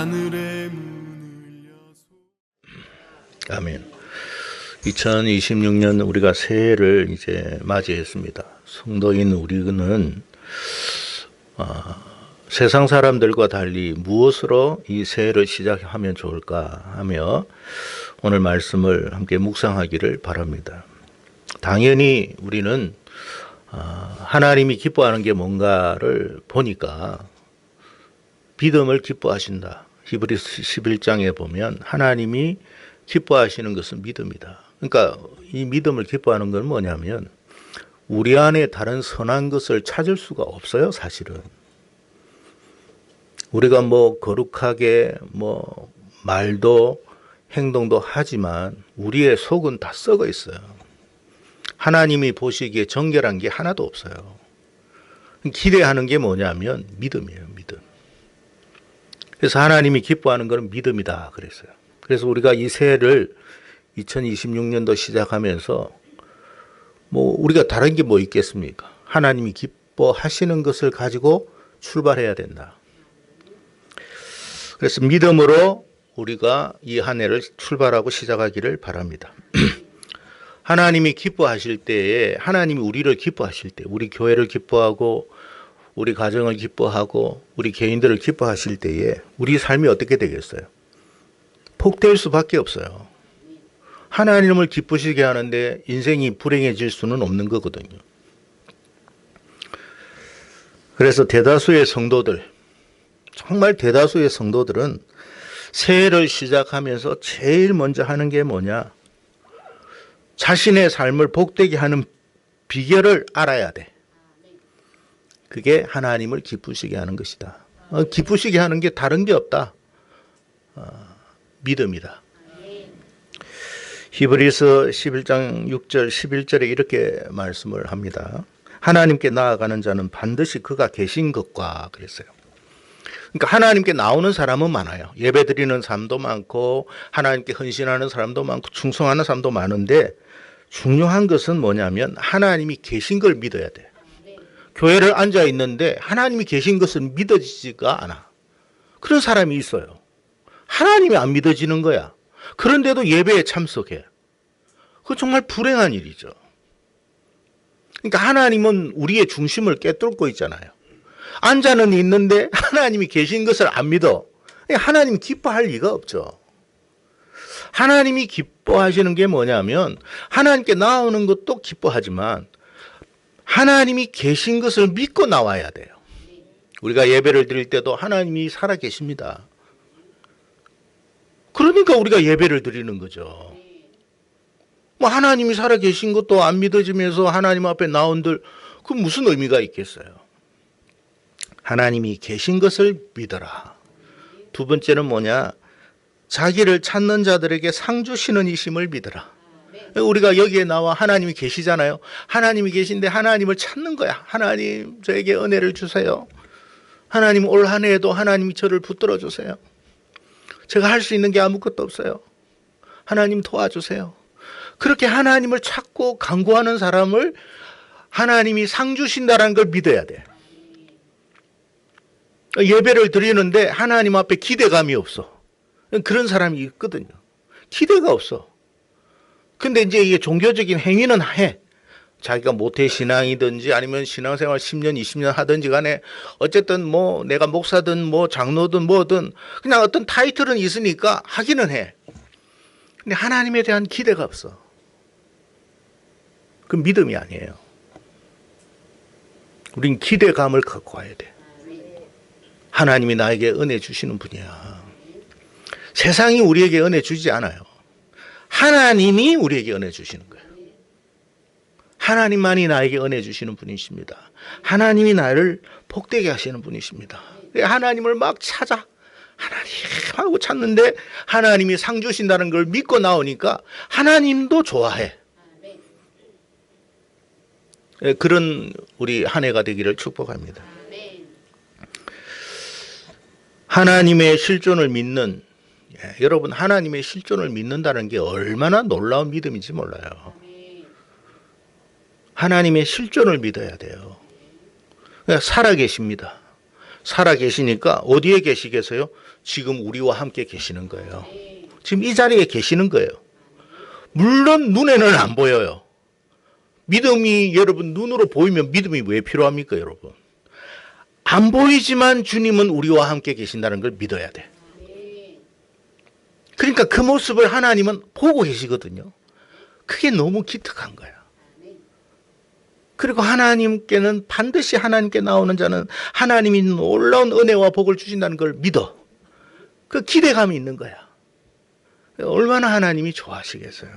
하늘의 문을 여소. 아멘. 2026년 우리가 새해를 이제 맞이했습니다. 성도인 우리는 세상 사람들과 달리 무엇으로 이 새해를 시작하면 좋을까 하며 오늘 말씀을 함께 묵상하기를 바랍니다. 당연히 우리는 하나님이 기뻐하는 게 뭔가를 보니까 믿음을 기뻐하신다. 히브리서 11장에 보면 하나님이 기뻐하시는 것은 믿음이다. 그러니까 이 믿음을 기뻐하는 건 뭐냐면 우리 안에 다른 선한 것을 찾을 수가 없어요, 사실은. 우리가 거룩하게 말도 행동도 하지만 우리의 속은 다 썩어 있어요. 하나님이 보시기에 정결한 게 하나도 없어요. 기대하는 게 뭐냐면 믿음이에요, 믿음. 그래서 하나님이 기뻐하는 것은 믿음이다 그랬어요. 그래서 우리가 이 새해를 2026년도 시작하면서 우리가 다른 게 뭐 있겠습니까? 하나님이 기뻐하시는 것을 가지고 출발해야 된다. 그래서 믿음으로 우리가 이 한 해를 출발하고 시작하기를 바랍니다. 하나님이 기뻐하실 때에 하나님이 우리를 기뻐하실 때 우리 교회를 기뻐하고 우리 가정을 기뻐하고 우리 개인들을 기뻐하실 때에 우리 삶이 어떻게 되겠어요? 복될 수밖에 없어요. 하나님을 기쁘시게 하는데 인생이 불행해질 수는 없는 거거든요. 그래서 대다수의 성도들, 정말 대다수의 성도들은 새해를 시작하면서 제일 먼저 하는 게 뭐냐? 자신의 삶을 복되게 하는 비결을 알아야 돼. 그게 하나님을 기쁘시게 하는 것이다. 기쁘시게 하는 게 다른 게 없다. 믿음이다. 히브리서 11장 6절 11절에 이렇게 말씀을 합니다. 하나님께 나아가는 자는 반드시 그가 계신 것과 그랬어요. 그러니까 하나님께 나오는 사람은 많아요. 예배드리는 사람도 많고 하나님께 헌신하는 사람도 많고 충성하는 사람도 많은데 중요한 것은 뭐냐면 하나님이 계신 걸 믿어야 돼. 교회를 앉아 있는데 하나님이 계신 것은 믿어지지가 않아. 그런 사람이 있어요. 하나님이 안 믿어지는 거야. 그런데도 예배에 참석해. 그거 정말 불행한 일이죠. 그러니까 하나님은 우리의 중심을 꿰뚫고 있잖아요. 앉아는 있는데 하나님이 계신 것을 안 믿어. 하나님 기뻐할 리가 없죠. 하나님이 기뻐하시는 게 뭐냐면 하나님께 나오는 것도 기뻐하지만 하나님이 계신 것을 믿고 나와야 돼요. 우리가 예배를 드릴 때도 하나님이 살아 계십니다. 그러니까 우리가 예배를 드리는 거죠. 하나님이 살아 계신 것도 안 믿어지면서 하나님 앞에 나온들 그 무슨 의미가 있겠어요? 하나님이 계신 것을 믿어라. 두 번째는 뭐냐? 자기를 찾는 자들에게 상 주시는 이심을 믿어라. 우리가 여기에 나와 하나님이 계시잖아요. 하나님이 계신데 하나님을 찾는 거야. 하나님 저에게 은혜를 주세요. 하나님 올 한 해에도 하나님이 저를 붙들어 주세요. 제가 할 수 있는 게 아무것도 없어요. 하나님 도와주세요. 그렇게 하나님을 찾고 간구하는 사람을 하나님이 상 주신다는 걸 믿어야 돼. 예배를 드리는데 하나님 앞에 기대감이 없어. 그런 사람이 있거든요. 기대가 없어. 근데 이제 이게 종교적인 행위는 해. 자기가 모태신앙이든지 아니면 신앙생활 10년, 20년 하든지 간에 어쨌든 내가 목사든 장로든 뭐든 그냥 어떤 타이틀은 있으니까 하기는 해. 근데 하나님에 대한 기대가 없어. 그 믿음이 아니에요. 우린 기대감을 갖고 와야 돼. 하나님이 나에게 은혜 주시는 분이야. 세상이 우리에게 은혜 주지 않아요. 하나님이 우리에게 은혜 주시는 거예요. 하나님만이 나에게 은혜 주시는 분이십니다. 하나님이 나를 복되게 하시는 분이십니다. 하나님을 막 찾아. 하나님하고 찾는데 하나님이 상 주신다는 걸 믿고 나오니까 하나님도 좋아해. 그런 우리 한 해가 되기를 축복합니다. 하나님의 실존을 믿는, 여러분 하나님의 실존을 믿는다는 게 얼마나 놀라운 믿음인지 몰라요. 하나님의 실존을 믿어야 돼요. 살아계십니다. 살아 계시니까 어디에 계시겠어요? 지금 우리와 함께 계시는 거예요. 지금 이 자리에 계시는 거예요. 물론 눈에는 안 보여요. 믿음이 여러분 눈으로 보이면 믿음이 왜 필요합니까, 여러분? 안 보이지만 주님은 우리와 함께 계신다는 걸 믿어야 돼. 그러니까 그 모습을 하나님은 보고 계시거든요. 그게 너무 기특한 거야. 그리고 하나님께는 반드시 하나님께 나오는 자는 하나님이 놀라운 은혜와 복을 주신다는 걸 믿어. 그 기대감이 있는 거야. 얼마나 하나님이 좋아하시겠어요.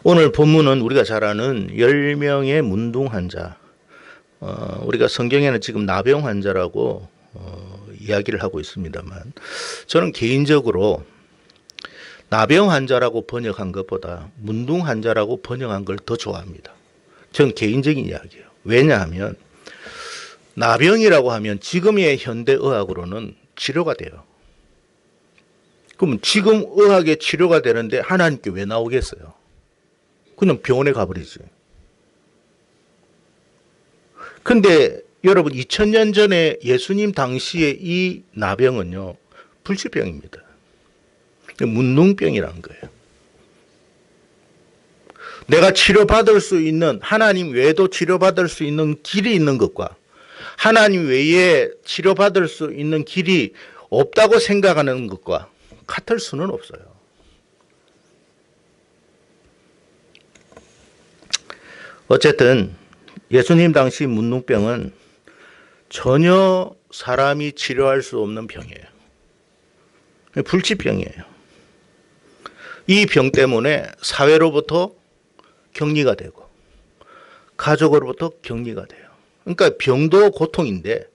오늘 본문은 우리가 잘 아는 10명의 문둥 환자, 우리가 성경에는 지금 나병 환자라고 이야기를 하고 있습니다만, 저는 개인적으로 나병 환자라고 번역한 것보다 문둥 환자라고 번역한 걸 더 좋아합니다. 전 개인적인 이야기예요. 왜냐하면 나병이라고 하면 지금의 현대의학으로는 치료가 돼요. 그럼 지금 의학의 치료가 되는데 하나님께 왜 나오겠어요? 그냥 병원에 가버리지. 근데 여러분 2000년 전에 예수님 당시에 이 나병은요, 불치병입니다. 문둥병이라는 거예요. 내가 치료받을 수 있는, 하나님 외에도 치료받을 수 있는 길이 있는 것과 하나님 외에 치료받을 수 있는 길이 없다고 생각하는 것과 같을 수는 없어요. 어쨌든 예수님 당시 문둥병은 전혀 사람이 치료할 수 없는 병이에요. 불치병이에요. 이 병 때문에 사회로부터 격리가 되고 가족으로부터 격리가 돼요. 그러니까 병도 고통인데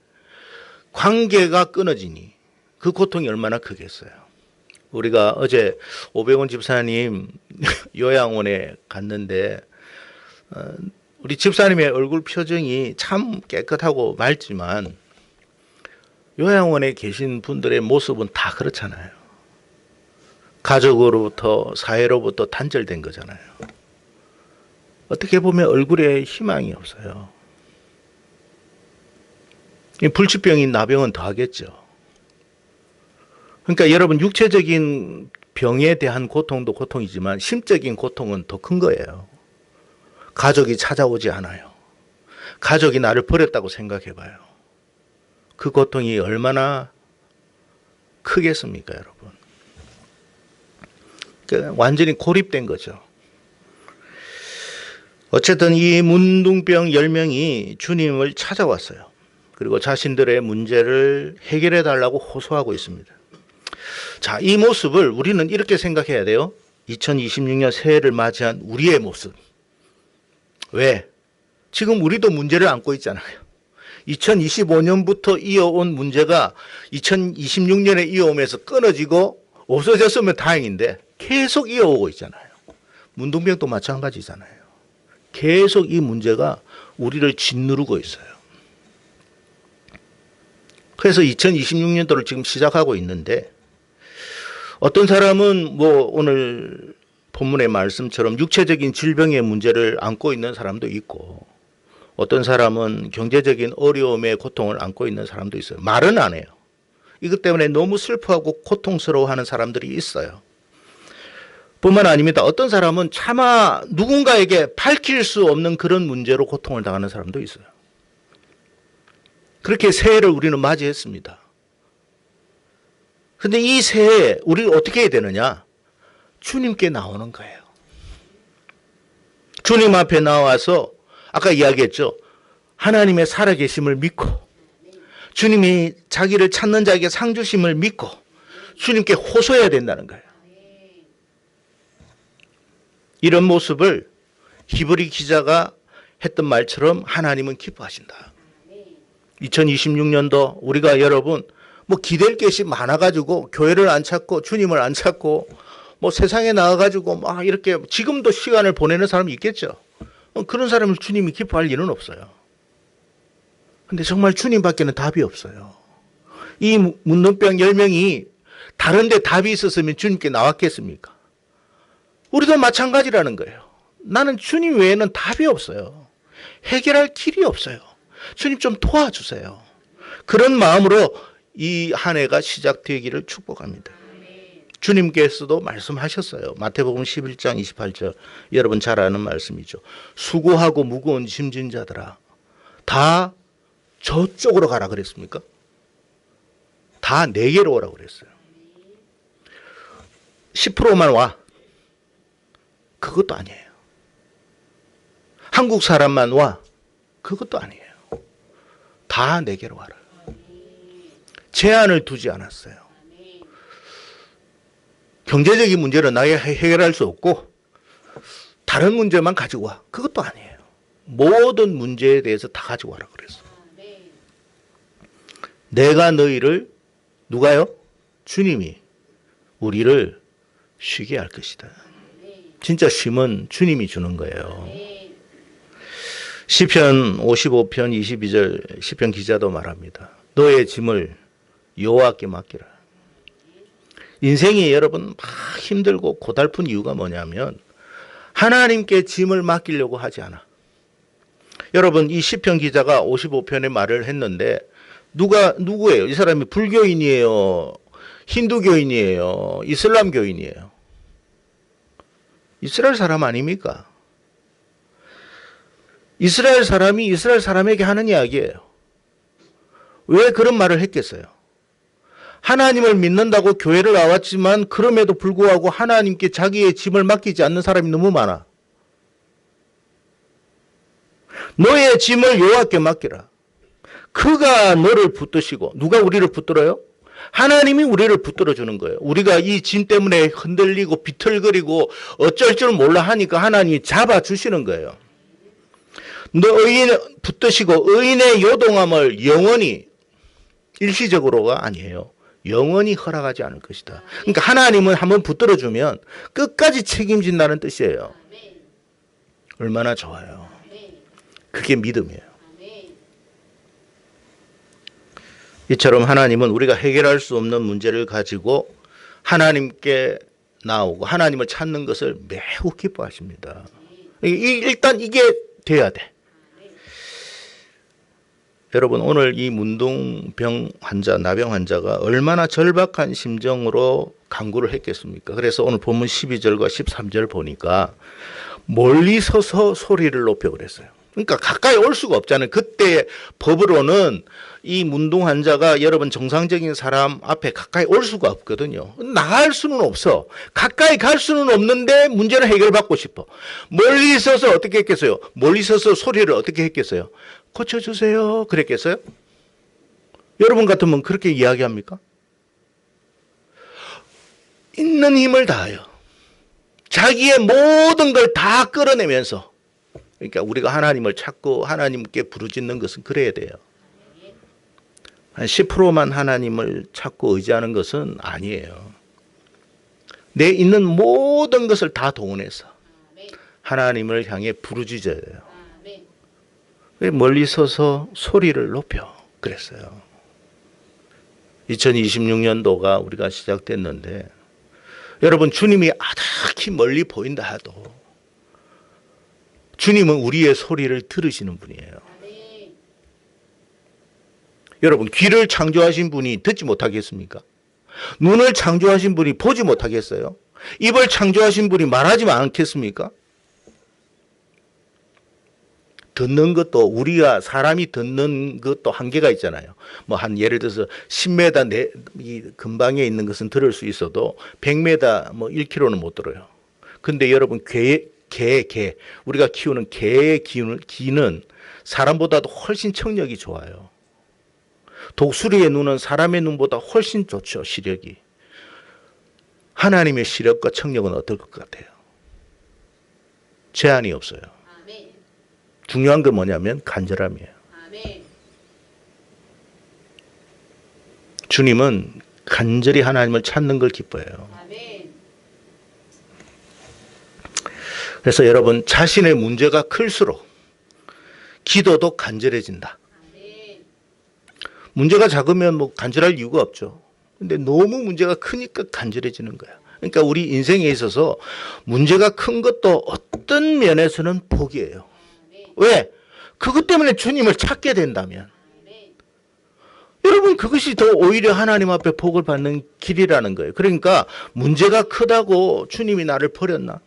관계가 끊어지니 그 고통이 얼마나 크겠어요. 우리가 어제 오백원 집사님 요양원에 갔는데 우리 집사님의 얼굴 표정이 참 깨끗하고 맑지만 요양원에 계신 분들의 모습은 다 그렇잖아요. 가족으로부터 사회로부터 단절된 거잖아요. 어떻게 보면 얼굴에 희망이 없어요. 불치병인 나병은 더 하겠죠. 그러니까 여러분 육체적인 병에 대한 고통도 고통이지만 심적인 고통은 더 큰 거예요. 가족이 찾아오지 않아요. 가족이 나를 버렸다고 생각해 봐요. 그 고통이 얼마나 크겠습니까, 여러분? 그러니까 완전히 고립된 거죠. 어쨌든 이 문둥병 10명이 주님을 찾아왔어요. 그리고 자신들의 문제를 해결해 달라고 호소하고 있습니다. 자, 이 모습을 우리는 이렇게 생각해야 돼요. 2026년 새해를 맞이한 우리의 모습. 왜? 지금 우리도 문제를 안고 있잖아요. 2025년부터 이어온 문제가 2026년에 이어오면서 끊어지고 없어졌으면 다행인데 계속 이어오고 있잖아요. 문둥병도 마찬가지잖아요. 계속 이 문제가 우리를 짓누르고 있어요. 그래서 2026년도를 지금 시작하고 있는데 어떤 사람은 오늘 본문의 말씀처럼 육체적인 질병의 문제를 안고 있는 사람도 있고 어떤 사람은 경제적인 어려움의 고통을 안고 있는 사람도 있어요. 말은 안 해요. 이것 때문에 너무 슬퍼하고 고통스러워하는 사람들이 있어요. 뿐만 아닙니다. 어떤 사람은 차마 누군가에게 밝힐 수 없는 그런 문제로 고통을 당하는 사람도 있어요. 그렇게 새해를 우리는 맞이했습니다. 그런데 이 새해에 우리가 어떻게 해야 되느냐? 주님께 나오는 거예요. 주님 앞에 나와서 아까 이야기했죠. 하나님의 살아계심을 믿고 주님이 자기를 찾는 자에게 상 주심을 믿고 주님께 호소해야 된다는 거예요. 이런 모습을 히브리 기자가 했던 말처럼 하나님은 기뻐하신다. 2026년도 우리가 여러분 기댈 것이 많아가지고 교회를 안 찾고 주님을 안 찾고 세상에 나와가지고 이렇게 지금도 시간을 보내는 사람이 있겠죠. 그런 사람을 주님이 기뻐할 일은 없어요. 근데 정말 주님밖에는 답이 없어요. 이 문둥병 10명이 다른 데 답이 있었으면 주님께 나왔겠습니까? 우리도 마찬가지라는 거예요. 나는 주님 외에는 답이 없어요. 해결할 길이 없어요. 주님 좀 도와주세요. 그런 마음으로 이 한 해가 시작되기를 축복합니다. 주님께서도 말씀하셨어요. 마태복음 11장 28절. 여러분 잘 아는 말씀이죠. 수고하고 무거운 짐진 자들아, 다 저쪽으로 가라 그랬습니까? 다 내게로 오라고 그랬어요. 10%만 와. 그것도 아니에요. 한국 사람만 와. 그것도 아니에요. 다 내게로 와라. 제한을 두지 않았어요. 경제적인 문제는 나에 해결할 수 없고 다른 문제만 가지고 와. 그것도 아니에요. 모든 문제에 대해서 다 가지고 와라 그랬어요. 내가 너희를, 누가요? 주님이 우리를 쉬게 할 것이다. 진짜 쉼은 주님이 주는 거예요. 시편 55편 22절 시편 기자도 말합니다. 너의 짐을 여호와께 맡기라. 인생이 여러분 막 힘들고 고달픈 이유가 뭐냐면 하나님께 짐을 맡기려고 하지 않아. 여러분 이 시편 기자가 55편의 말을 했는데 누구예요? 이 사람이 불교인이에요? 힌두교인이에요? 이슬람교인이에요? 이스라엘 사람 아닙니까? 이스라엘 사람이 이스라엘 사람에게 하는 이야기예요. 왜 그런 말을 했겠어요? 하나님을 믿는다고 교회를 나왔지만 그럼에도 불구하고 하나님께 자기의 짐을 맡기지 않는 사람이 너무 많아. 너의 짐을 여호와께 맡기라. 그가 너를 붙드시고, 누가 우리를 붙들어요? 하나님이 우리를 붙들어 주는 거예요. 우리가 이 짐 때문에 흔들리고 비틀거리고 어쩔 줄 몰라 하니까 하나님이 잡아 주시는 거예요. 너 의인 붙드시고 의인의 요동함을 영원히, 일시적으로가 아니에요. 영원히 허락하지 않을 것이다. 그러니까 하나님은 한번 붙들어 주면 끝까지 책임진다는 뜻이에요. 얼마나 좋아요. 그게 믿음이에요. 이처럼 하나님은 우리가 해결할 수 없는 문제를 가지고 하나님께 나오고 하나님을 찾는 것을 매우 기뻐하십니다. 일단 이게 돼야 돼. 여러분 오늘 이 문둥병 환자, 나병 환자가 얼마나 절박한 심정으로 간구를 했겠습니까? 그래서 오늘 본문 12절과 13절 보니까 멀리 서서 소리를 높여 그랬어요. 그러니까 가까이 올 수가 없잖아요. 그때 법으로는 이 문둥 환자가 여러분 정상적인 사람 앞에 가까이 올 수가 없거든요. 나갈 수는 없어. 가까이 갈 수는 없는데 문제는 해결받고 싶어. 멀리 서서 어떻게 했겠어요? 멀리 서서 소리를 어떻게 했겠어요? 고쳐주세요. 그랬겠어요? 여러분 같으면 그렇게 이야기합니까? 있는 힘을 다하여 자기의 모든 걸 다 끌어내면서, 그러니까 우리가 하나님을 찾고 하나님께 부르짖는 것은 그래야 돼요. 한 10%만 하나님을 찾고 의지하는 것은 아니에요. 내 있는 모든 것을 다 동원해서 하나님을 향해 부르짖어야 돼요. 멀리 서서 소리를 높여 그랬어요. 2026년도가 우리가 시작됐는데 여러분 주님이 아득히 멀리 보인다 해도 주님은 우리의 소리를 들으시는 분이에요. 여러분 귀를 창조하신 분이 듣지 못하겠습니까? 눈을 창조하신 분이 보지 못하겠어요? 입을 창조하신 분이 말하지 않겠습니까? 듣는 것도 우리가 사람이 듣는 것도 한계가 있잖아요. 뭐 한 예를 들어서 10m 이 근방에 있는 것은 들을 수 있어도 100m 뭐 1km는 못 들어요. 근데 여러분 개 우리가 키우는 개의 귀는 사람보다도 훨씬 청력이 좋아요. 독수리의 눈은 사람의 눈보다 훨씬 좋죠. 시력이. 하나님의 시력과 청력은 어떨 것 같아요? 제한이 없어요. 중요한 건 뭐냐면 간절함이에요. 주님은 간절히 하나님을 찾는 걸 기뻐해요. 그래서 여러분 자신의 문제가 클수록 기도도 간절해진다. 문제가 작으면 뭐 간절할 이유가 없죠. 근데 너무 문제가 크니까 간절해지는 거야. 그러니까 우리 인생에 있어서 문제가 큰 것도 어떤 면에서는 복이에요. 왜? 그것 때문에 주님을 찾게 된다면. 그것이 더 오히려 하나님 앞에 복을 받는 길이라는 거예요. 그러니까 문제가 크다고 주님이 나를 버렸나?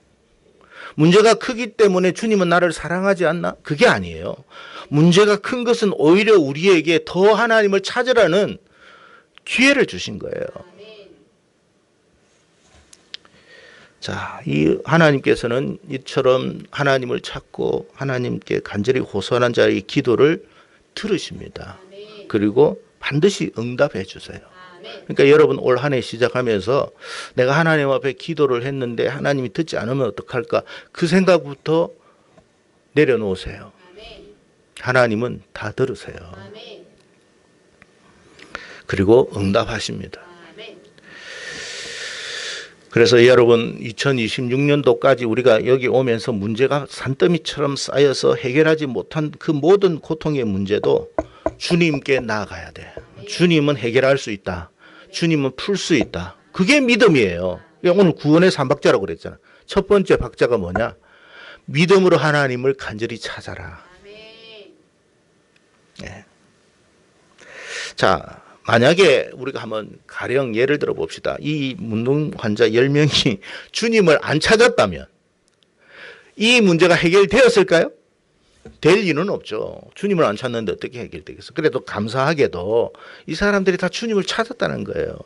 문제가 크기 때문에 주님은 나를 사랑하지 않나? 그게 아니에요. 문제가 큰 것은 오히려 우리에게 더 하나님을 찾으라는 기회를 주신 거예요. 자, 이 하나님께서는 이처럼 하나님을 찾고 하나님께 간절히 호소하는 자의 기도를 들으십니다. 그리고 반드시 응답해 주세요. 그러니까 여러분 올 한 해 시작하면서 내가 하나님 앞에 기도를 했는데 하나님이 듣지 않으면 어떡할까? 그 생각부터 내려놓으세요. 하나님은 다 들으세요. 그리고 응답하십니다. 그래서 여러분 2026년도까지 우리가 여기 오면서 문제가 산더미처럼 쌓여서 해결하지 못한 그 모든 고통의 문제도 주님께 나아가야 돼. 주님은 해결할 수 있다. 주님은 풀 수 있다. 그게 믿음이에요. 오늘 구원의 3박자라고 그랬잖아. 첫 번째 박자가 뭐냐? 믿음으로 하나님을 간절히 찾아라. 네. 자, 만약에 우리가 한번 가령 예를 들어 봅시다. 이 문둥 환자 10명이 주님을 안 찾았다면 이 문제가 해결되었을까요? 될 리는 없죠. 주님을 안 찾는데 어떻게 해결되겠어? 그래도 감사하게도 이 사람들이 다 주님을 찾았다는 거예요.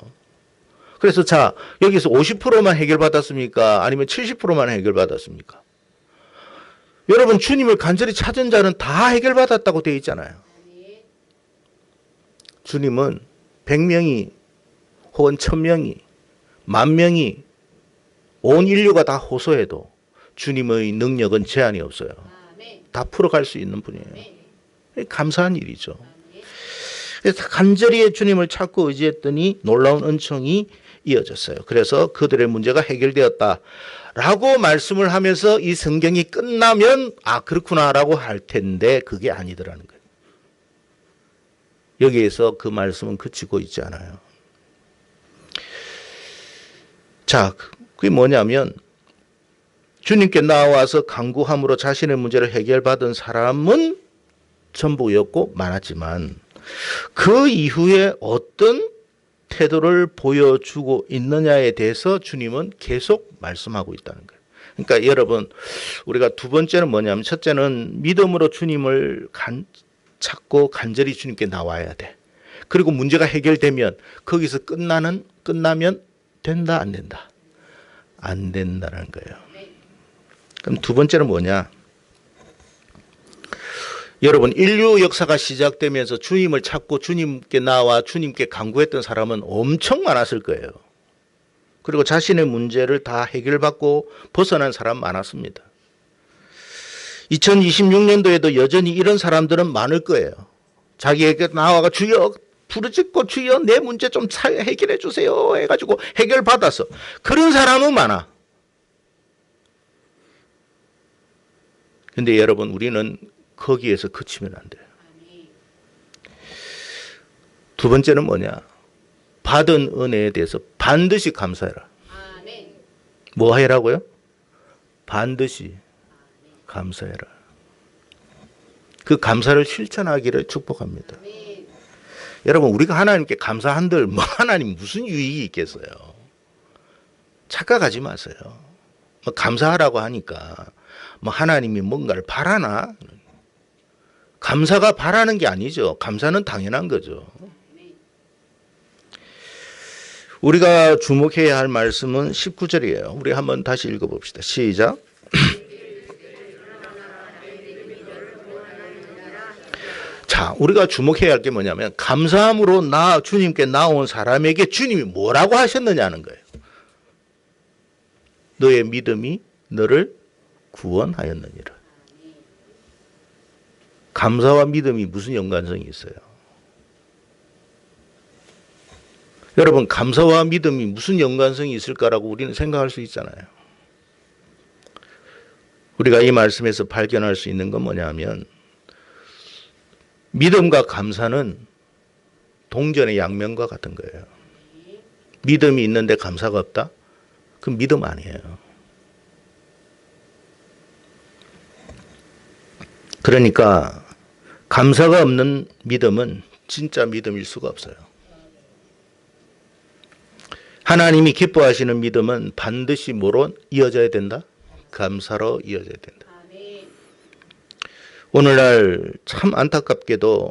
그래서 자, 여기서 50%만 해결받았습니까? 아니면 70%만 해결받았습니까? 여러분 주님을 간절히 찾은 자는 다 해결받았다고 되어 있잖아요. 주님은 100명이 혹은 1000명이 10,000명이 온 인류가 다 호소해도 주님의 능력은 제한이 없어요. 다 풀어갈 수 있는 분이에요. 감사한 일이죠. 그래서 간절히 주님을 찾고 의지했더니 놀라운 은총이 이어졌어요. 그래서 그들의 문제가 해결되었다라고 말씀을 하면서 이 성경이 끝나면 아 그렇구나라고 할 텐데 그게 아니더라는 거예요. 여기에서 그 말씀은 그치고 있지 않아요. 자, 그게 뭐냐면 주님께 나와서 간구함으로 자신의 문제를 해결받은 사람은 전부였고 많았지만 그 이후에 어떤 태도를 보여주고 있느냐에 대해서 주님은 계속 말씀하고 있다는 거예요. 그러니까 여러분 우리가 두 번째는 뭐냐면 첫째는 믿음으로 주님을 찾고 간절히 주님께 나와야 돼. 그리고 문제가 해결되면 거기서 끝나면 된다 안 된다? 안 된다는 거예요. 그럼 두 번째는 뭐냐? 여러분 인류 역사가 시작되면서 주님을 찾고 주님께 나와 주님께 간구했던 사람은 엄청 많았을 거예요. 그리고 자신의 문제를 다 해결받고 벗어난 사람 많았습니다. 2026년도에도 여전히 이런 사람들은 많을 거예요. 자기에게 나와가 주여 부르짖고 주여 내 문제 좀 해결해 주세요 해가지고 해결받았어. 그런 사람은 많아. 근데 여러분 우리는 거기에서 그치면 안 돼요. 두 번째는 뭐냐? 받은 은혜에 대해서 반드시 감사해라. 뭐 해라고요? 반드시 감사해라. 그 감사를 실천하기를 축복합니다. 여러분 우리가 하나님께 감사한들 뭐 하나님 무슨 유익이 있겠어요? 착각하지 마세요. 뭐 감사하라고 하니까 뭐 하나님이 뭔가를 바라나? 감사가 바라는 게 아니죠. 감사는 당연한 거죠. 우리가 주목해야 할 말씀은 19절이에요. 우리 한번 다시 읽어봅시다. 시작. 자, 우리가 주목해야 할 게 뭐냐면 감사함으로 주님께 나온 사람에게 주님이 뭐라고 하셨느냐는 거예요. 너의 믿음이 너를 구원하였느니라. 감사와 믿음이 무슨 연관성이 있어요? 여러분 감사와 믿음이 무슨 연관성이 있을까라고 우리는 생각할 수 있잖아요. 우리가 이 말씀에서 발견할 수 있는 건 뭐냐면 믿음과 감사는 동전의 양면과 같은 거예요. 믿음이 있는데 감사가 없다? 그건 믿음 아니에요. 그러니까 감사가 없는 믿음은 진짜 믿음일 수가 없어요. 하나님이 기뻐하시는 믿음은 반드시 뭐로 이어져야 된다? 감사로 이어져야 된다. 오늘날 참 안타깝게도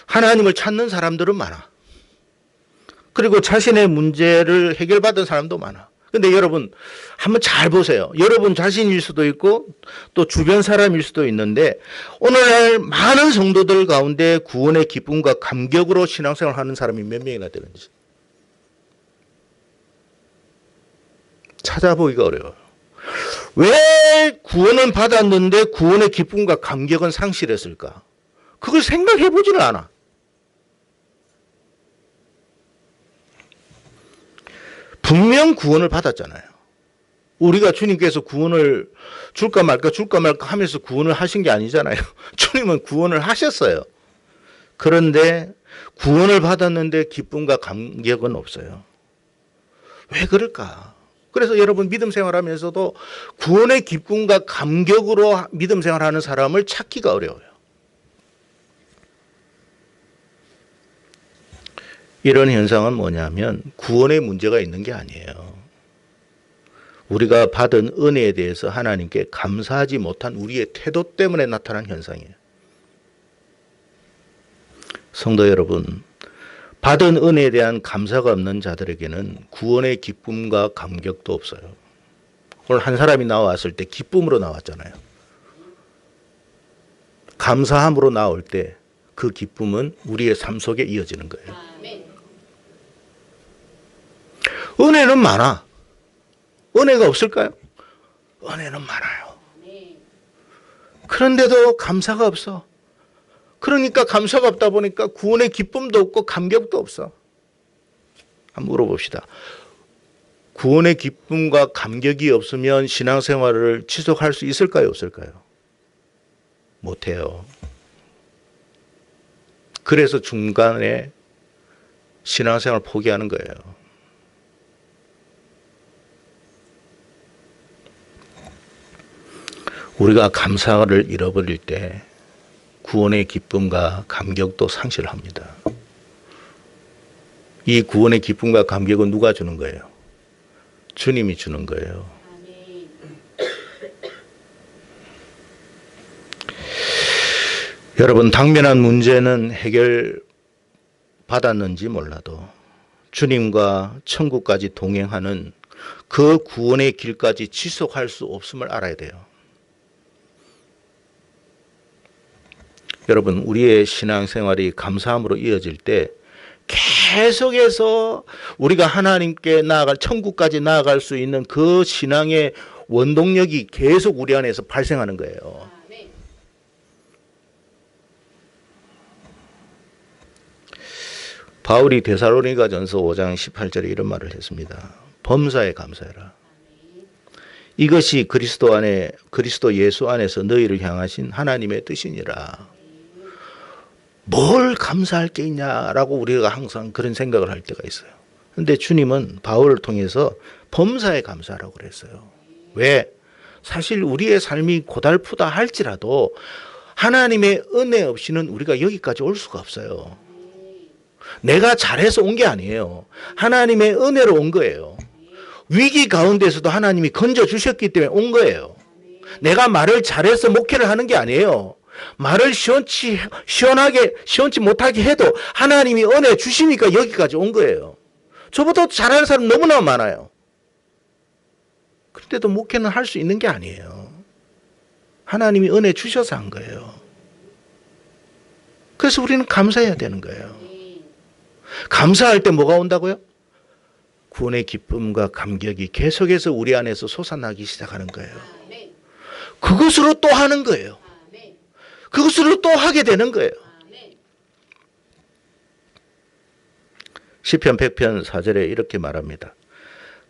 하나님을 찾는 사람들은 많아. 그리고 자신의 문제를 해결받은 사람도 많아. 근데 여러분 한번 잘 보세요. 여러분 자신일 수도 있고 또 주변 사람일 수도 있는데 오늘날 많은 성도들 가운데 구원의 기쁨과 감격으로 신앙생활을 하는 사람이 몇 명이나 되는지 찾아보기가 어려워요. 왜 구원은 받았는데 구원의 기쁨과 감격은 상실했을까? 그걸 생각해 보지를 않아. 분명 구원을 받았잖아요. 우리가 주님께서 구원을 줄까 말까 하면서 구원을 하신 게 아니잖아요. 주님은 구원을 하셨어요. 그런데 구원을 받았는데 기쁨과 감격은 없어요. 왜 그럴까? 그래서 여러분 믿음 생활하면서도 구원의 기쁨과 감격으로 믿음 생활하는 사람을 찾기가 어려워요. 이런 현상은 뭐냐면 구원의 문제가 있는 게 아니에요. 우리가 받은 은혜에 대해서 하나님께 감사하지 못한 우리의 태도 때문에 나타난 현상이에요. 성도 여러분, 받은 은혜에 대한 감사가 없는 자들에게는 구원의 기쁨과 감격도 없어요. 오늘 한 사람이 나왔을 때 기쁨으로 나왔잖아요. 감사함으로 나올 때 그 기쁨은 우리의 삶 속에 이어지는 거예요. 은혜는 많아. 은혜가 없을까요? 은혜는 많아요. 그런데도 감사가 없어. 그러니까 감사가 없다 보니까 구원의 기쁨도 없고 감격도 없어. 한번 물어봅시다. 구원의 기쁨과 감격이 없으면 신앙생활을 지속할 수 있을까요? 없을까요? 못해요. 그래서 중간에 신앙생활을 포기하는 거예요. 우리가 감사를 잃어버릴 때 구원의 기쁨과 감격도 상실합니다. 이 구원의 기쁨과 감격은 누가 주는 거예요? 주님이 주는 거예요. 여러분 당면한 문제는 해결받았는지 몰라도 주님과 천국까지 동행하는 그 구원의 길까지 지속할 수 없음을 알아야 돼요. 여러분 우리의 신앙생활이 감사함으로 이어질 때 계속해서 우리가 하나님께 나아갈 천국까지 나아갈 수 있는 그 신앙의 원동력이 계속 우리 안에서 발생하는 거예요. 바울이 데살로니가전서 5장 18절에 이런 말을 했습니다. 범사에 감사해라. 이것이 그리스도 예수 안에서 너희를 향하신 하나님의 뜻이니라. 뭘 감사할 게 있냐라고 우리가 항상 그런 생각을 할 때가 있어요. 그런데 주님은 바울을 통해서 범사에 감사하라고 그랬어요. 왜? 사실 우리의 삶이 고달프다 할지라도 하나님의 은혜 없이는 우리가 여기까지 올 수가 없어요. 내가 잘해서 온 게 아니에요. 하나님의 은혜로 온 거예요. 위기 가운데서도 하나님이 건져주셨기 때문에 온 거예요. 내가 말을 잘해서 목회를 하는 게 아니에요. 말을 시원치 못하게 해도 하나님이 은혜 주시니까 여기까지 온 거예요. 저보다 잘하는 사람 너무나 많아요. 그런데도 목회는 할 수 있는 게 아니에요. 하나님이 은혜 주셔서 한 거예요. 그래서 우리는 감사해야 되는 거예요. 감사할 때 뭐가 온다고요? 구원의 기쁨과 감격이 계속해서 우리 안에서 솟아나기 시작하는 거예요. 그것으로 또 하는 거예요. 그것으로 또 하게 되는 거예요. 시편 100편 4절에 이렇게 말합니다.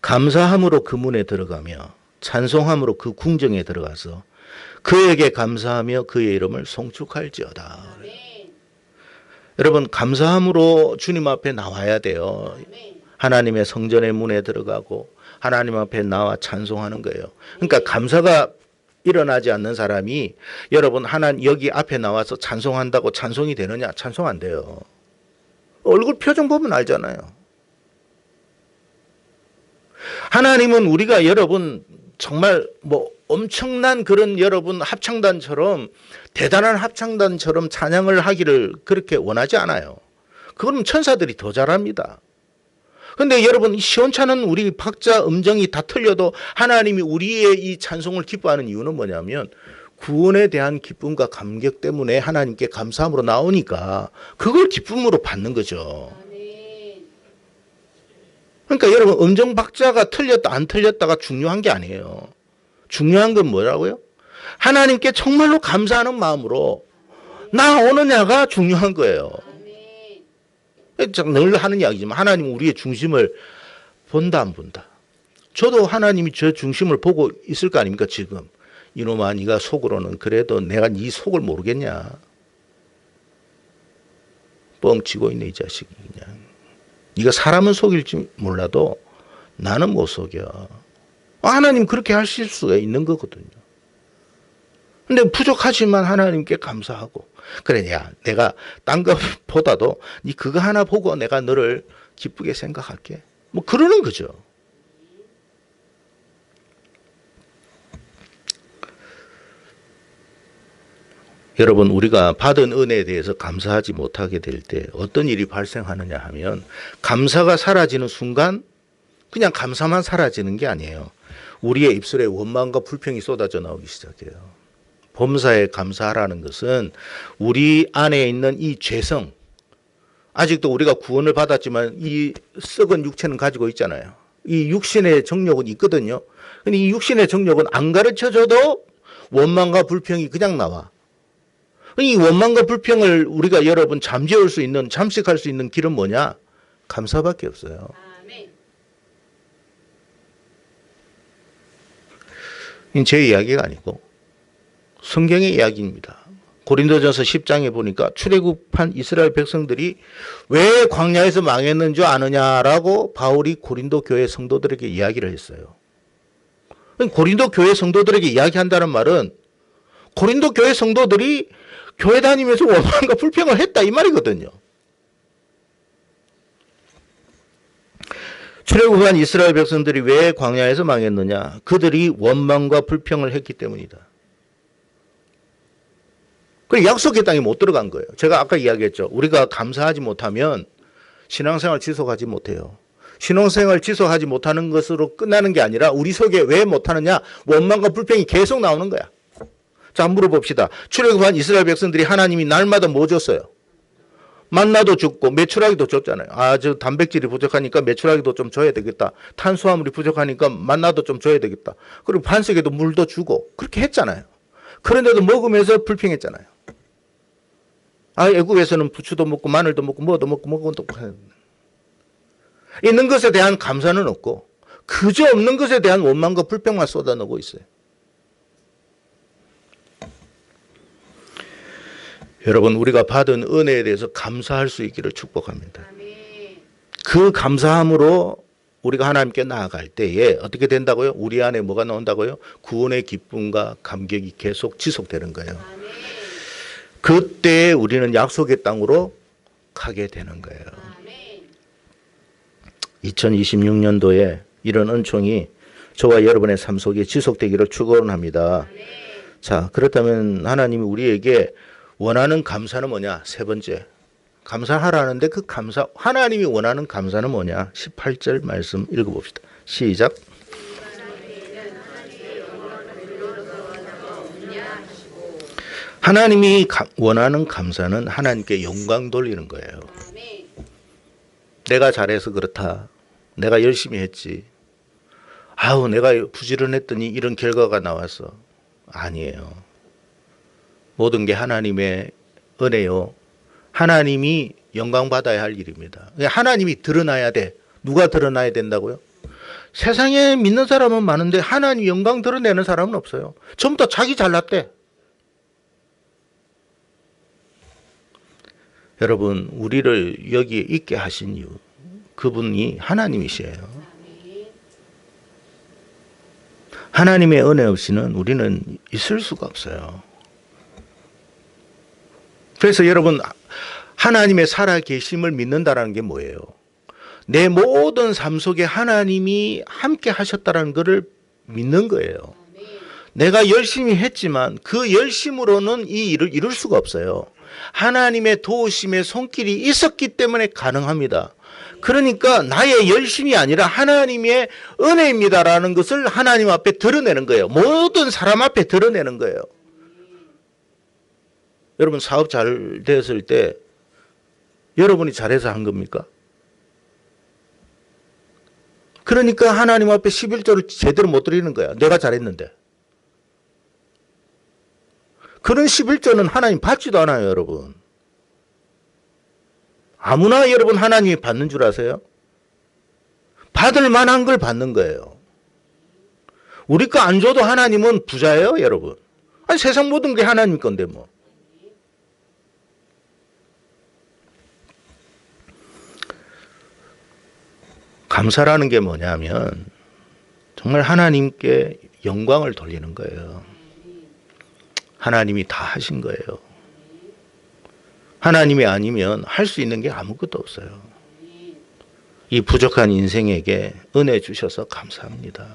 감사함으로 그 문에 들어가며 찬송함으로 그 궁정에 들어가서 그에게 감사하며 그의 이름을 송축할지어다. 여러분 감사함으로 주님 앞에 나와야 돼요. 하나님의 성전의 문에 들어가고 하나님 앞에 나와 찬송하는 거예요. 그러니까 감사가 일어나지 않는 사람이 여러분 하나님 여기 앞에 나와서 찬송한다고 찬송이 되느냐? 찬송 안 돼요. 얼굴 표정 보면 알잖아요. 하나님은 우리가 여러분 정말 뭐 엄청난 그런 여러분 합창단처럼 대단한 합창단처럼 찬양을 하기를 그렇게 원하지 않아요. 그건 천사들이 더 잘합니다. 그런데 여러분 시원찮은 우리 박자 음정이 다 틀려도 하나님이 우리의 이 찬송을 기뻐하는 이유는 뭐냐면 구원에 대한 기쁨과 감격 때문에 하나님께 감사함으로 나오니까 그걸 기쁨으로 받는 거죠. 그러니까 여러분 음정 박자가 틀렸다 안 틀렸다가 중요한 게 아니에요. 중요한 건 뭐라고요? 하나님께 정말로 감사하는 마음으로 나오느냐가 중요한 거예요. 늘 하는 이야기지만 하나님은 우리의 중심을 본다 안 본다. 저도 하나님이 저 중심을 보고 있을 거 아닙니까 지금. 이놈아 네가 속으로는 그래도 내가 네 속을 모르겠냐. 뻥치고 있네 이 자식이 그냥. 네가 사람은 속일지 몰라도 나는 못 속여. 하나님 그렇게 하실 수가 있는 거거든요. 근데 부족하지만 하나님께 감사하고 그래 야 내가 딴 것보다도 네 그거 하나 보고 내가 너를 기쁘게 생각할게. 뭐 그러는 거죠. 여러분 우리가 받은 은혜에 대해서 감사하지 못하게 될 때 어떤 일이 발생하느냐 하면 감사가 사라지는 순간 그냥 감사만 사라지는 게 아니에요. 우리의 입술에 원망과 불평이 쏟아져 나오기 시작해요. 범사에 감사하라는 것은 우리 안에 있는 이 죄성, 아직도 우리가 구원을 받았지만 이 썩은 육체는 가지고 있잖아요. 이 육신의 정욕은 있거든요. 근데 이 육신의 정욕은 안 가르쳐줘도 원망과 불평이 그냥 나와. 이 원망과 불평을 우리가 여러분 잠재울 수 있는, 잠식할 수 있는 길은 뭐냐? 감사밖에 없어요. 제 이야기가 아니고 성경의 이야기입니다. 고린도전서 10장에 보니까 출애굽한 이스라엘 백성들이 왜 광야에서 망했는 줄 아느냐라고 바울이 고린도 교회 성도들에게 이야기를 했어요. 고린도 교회 성도들에게 이야기한다는 말은 고린도 교회 성도들이 교회 다니면서 원망과 불평을 했다 이 말이거든요. 출애굽한 이스라엘 백성들이 왜 광야에서 망했느냐? 그들이 원망과 불평을 했기 때문이다. 그래서 약속의 땅에 못 들어간 거예요. 제가 아까 이야기했죠. 우리가 감사하지 못하면 신앙생활 지속하지 못해요. 신앙생활 지속하지 못하는 것으로 끝나는 게 아니라 우리 속에 왜 못하느냐? 원망과 불평이 계속 나오는 거야. 자, 물어봅시다. 출애굽한 이스라엘 백성들이 하나님이 날마다 뭐 줬어요? 만나도 줬고 메추라기도 줬잖아요. 아, 저 단백질이 부족하니까 메추라기도 좀 줘야 되겠다. 탄수화물이 부족하니까 만나도 좀 줘야 되겠다. 그리고 반석에도 물도 주고 그렇게 했잖아요. 그런데도 먹으면서 불평했잖아요. 아, 애국에서는 부추도 먹고 마늘도 먹고 뭐도 먹고 있는 것에 대한 감사는 없고 그저 없는 것에 대한 원망과 불평만 쏟아내고 있어요. 여러분 우리가 받은 은혜에 대해서 감사할 수 있기를 축복합니다. 그 감사함으로 우리가 하나님께 나아갈 때에 어떻게 된다고요? 우리 안에 뭐가 나온다고요? 구원의 기쁨과 감격이 계속 지속되는 거예요. 그때 우리는 약속의 땅으로 가게 되는 거예요. 2026년도에 이런 은총이 저와 여러분의 삶 속에 지속되기를 축원합니다. 자, 그렇다면 하나님이 우리에게 원하는 감사는 뭐냐? 세 번째. 감사하라는데 그 감사, 하나님이 원하는 감사는 뭐냐? 18절 말씀 읽어봅시다. 시작. 하나님이 원하는 감사는 하나님께 영광 돌리는 거예요. 내가 잘해서 그렇다. 내가 열심히 했지. 아우, 내가 부지런했더니 이런 결과가 나왔어. 아니에요. 모든 게 하나님의 은혜요. 하나님이 영광 받아야 할 일입니다. 하나님이 드러나야 돼. 누가 드러나야 된다고요? 세상에 믿는 사람은 많은데 하나님 영광 드러내는 사람은 없어요. 전부 다 자기 잘났대. 여러분 우리를 여기에 있게 하신 이유 그분이 하나님이시에요. 하나님의 은혜 없이는 우리는 있을 수가 없어요. 그래서 여러분 하나님의 살아계심을 믿는다는 게 뭐예요? 내 모든 삶 속에 하나님이 함께 하셨다는 것을 믿는 거예요. 내가 열심히 했지만 그 열심으로는 이 일을 이룰 수가 없어요. 하나님의 도우심의 손길이 있었기 때문에 가능합니다. 그러니까 나의 열심이 아니라 하나님의 은혜입니다라는 것을 하나님 앞에 드러내는 거예요. 모든 사람 앞에 드러내는 거예요. 여러분 사업 잘 됐을 때 여러분이 잘해서 한 겁니까? 그러니까 하나님 앞에 11조를 제대로 못 드리는 거야. 내가 잘했는데. 그런 11조는 하나님 받지도 않아요, 여러분. 아무나 여러분 하나님이 받는 줄 아세요? 받을 만한 걸 받는 거예요. 우리 거 안 줘도 하나님은 부자예요, 여러분. 아니, 세상 모든 게 하나님 건데 뭐. 감사라는 게 뭐냐면 정말 하나님께 영광을 돌리는 거예요. 하나님이 다 하신 거예요. 하나님이 아니면 할 수 있는 게 아무것도 없어요. 이 부족한 인생에게 은혜 주셔서 감사합니다.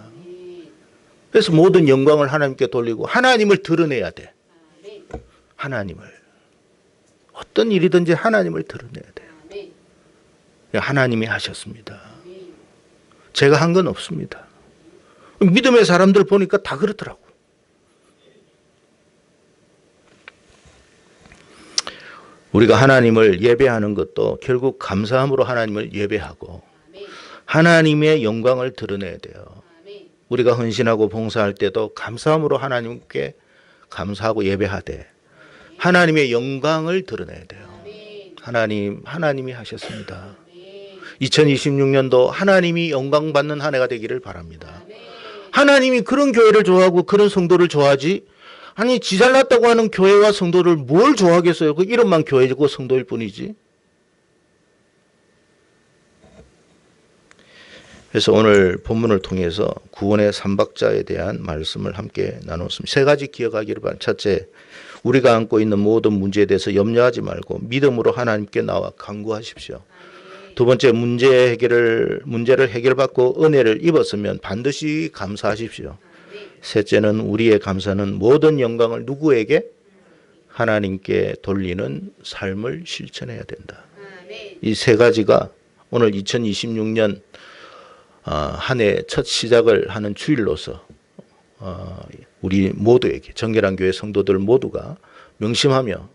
그래서 모든 영광을 하나님께 돌리고 하나님을 드러내야 돼. 하나님을. 어떤 일이든지 하나님을 드러내야 돼요. 하나님이 하셨습니다. 제가 한 건 없습니다. 믿음의 사람들 보니까 다 그렇더라고. 우리가 하나님을 예배하는 것도 결국 감사함으로 하나님을 예배하고 하나님의 영광을 드러내야 돼요. 우리가 헌신하고 봉사할 때도 감사함으로 하나님께 감사하고 예배하되 하나님의 영광을 드러내야 돼요. 하나님이 하셨습니다. 2026년도 하나님이 영광 받는 한 해가 되기를 바랍니다. 하나님이 그런 교회를 좋아하고 그런 성도를 좋아하지, 아니 지 잘났다고 하는 교회와 성도를 뭘 좋아하겠어요? 그 이름만 교회고 성도일 뿐이지. 그래서 오늘 본문을 통해서 구원의 삼박자에 대한 말씀을 함께 나눴습니다. 세 가지 기억하기를 바랍니다. 첫째, 우리가 안고 있는 모든 문제에 대해서 염려하지 말고 믿음으로 하나님께 나와 간구하십시오. 두 번째, 문제를 해결받고 은혜를 입었으면 반드시 감사하십시오. 셋째는 우리의 감사는 모든 영광을 누구에게? 하나님께 돌리는 삶을 실천해야 된다. 이 세 가지가 오늘 2026년 한 해 첫 시작을 하는 주일로서 우리 모두에게, 정결한 교회 성도들 모두가 명심하며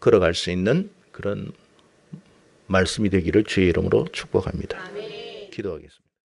걸어갈 수 있는 그런 말씀이 되기를 주의 이름으로 축복합니다. 기도하겠습니다.